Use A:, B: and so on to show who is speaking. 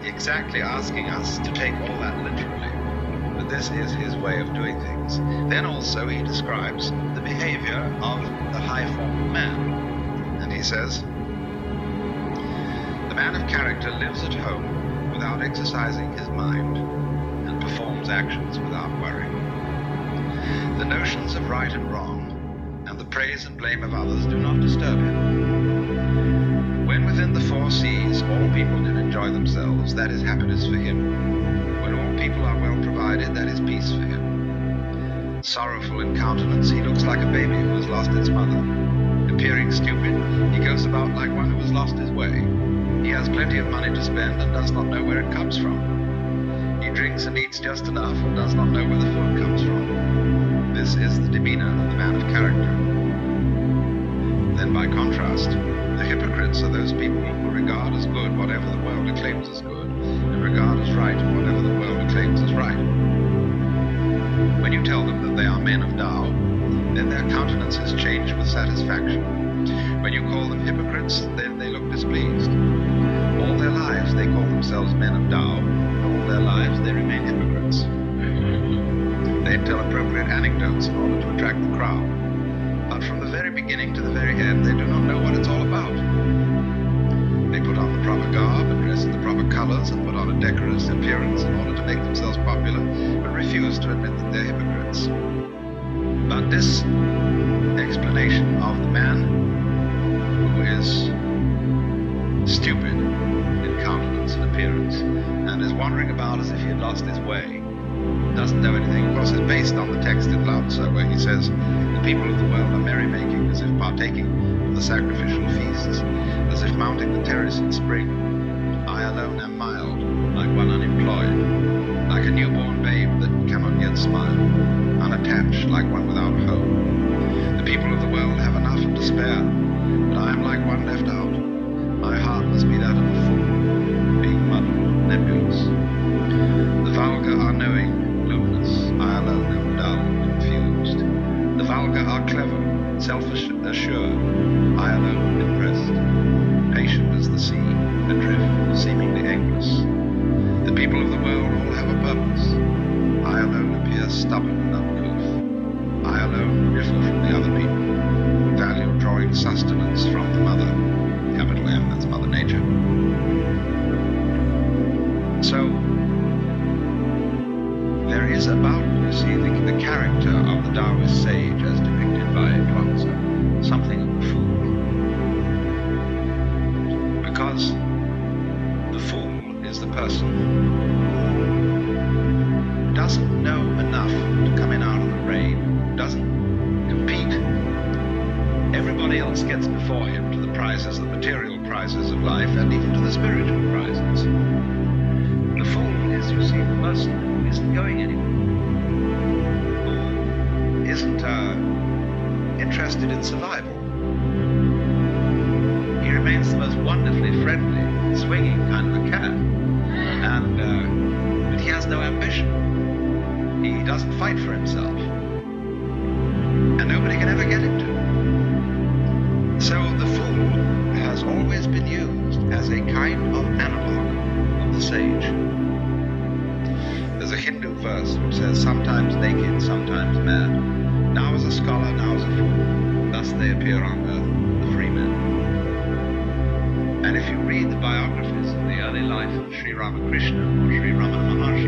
A: exactly asking us to take all that literally, but this is his way of doing things. Then also he describes the behavior of the high form of man, and he says, "The man of character lives at home without exercising his mind and performs actions without worry. The notions of right and wrong and the praise and blame of others do not disturb him. When within the four seas all people can enjoy themselves, that is happiness for him. When all people are well provided, that is peace for him. Sorrowful in countenance, he looks like a baby who has lost its mother. Appearing stupid, he goes about like one who has lost his way. He has plenty of money to spend and does not know where it comes from. He drinks and eats just enough and does not know where the food comes from. This is the demeanor of the man of character." Then by contrast, the hypocrites are those people who regard as good whatever the world acclaims as good, and regard as right whatever the world acclaims as right. When you tell them that they are men of Tao, then their countenances change with satisfaction. When you call them hypocrites, then they look displeased. All their lives they call themselves men of Tao, and all their lives they remain hypocrites. They tell appropriate anecdotes in order to attract the crowd, but from the very beginning to the very end they do not know what it's all about. They put on the proper garb and dress in the proper colors and put on a decorous appearance in order to make themselves popular, but refuse to admit that they're hypocrites. But this explanation of the man who is stupid in countenance and appearance and is wandering about as if he had lost his way, doesn't know anything, of course, is based on the text in Lao Tzu where he says, "The people of the world are merrymaking as if partaking of the sacrificial feasts, as if mounting the terrace in spring. I alone am mild, like one unemployed, like a newborn babe that cannot yet smile, unattached like one without hope. The people of the world have enough and to spare, but I am like one left out. My heart must be that of a fool, being muddled, nebulous. The vulgar are knowing, luminous, I alone am dull, confused. The vulgar are clever, self-assured, I alone am impressed. Patient as the sea, adrift, seemingly aimless. The people of the world all have a purpose. I alone appear stubborn and uncouth. I alone differ from the other people, who value drawing sustenance from the mother, capital M, that's Mother Nature." So, there is about, you see, the character of the Taoist sage as depicted by Chuang-Tzu, something of a fool. Because the fool is the person who doesn't know enough to come in out of the rain, doesn't compete. Everybody else gets before him to the prizes, the material prizes of life, and even to the spiritual prizes. The fool is, you see, the person who isn't going anywhere, who isn't interested in survival. He remains the most wonderfully friendly, swinging kind of a cat, but he has no ambition. He doesn't fight for himself, and nobody can ever get him to. So the fool has always been used as a kind of analog of the sage. There's a Hindu verse which says, "Sometimes naked, sometimes mad. Now as a scholar, now as a fool. Thus they appear on earth, the free men." And if you read the biographies of the early life of Sri Ramakrishna or Sri Ramana Maharshi,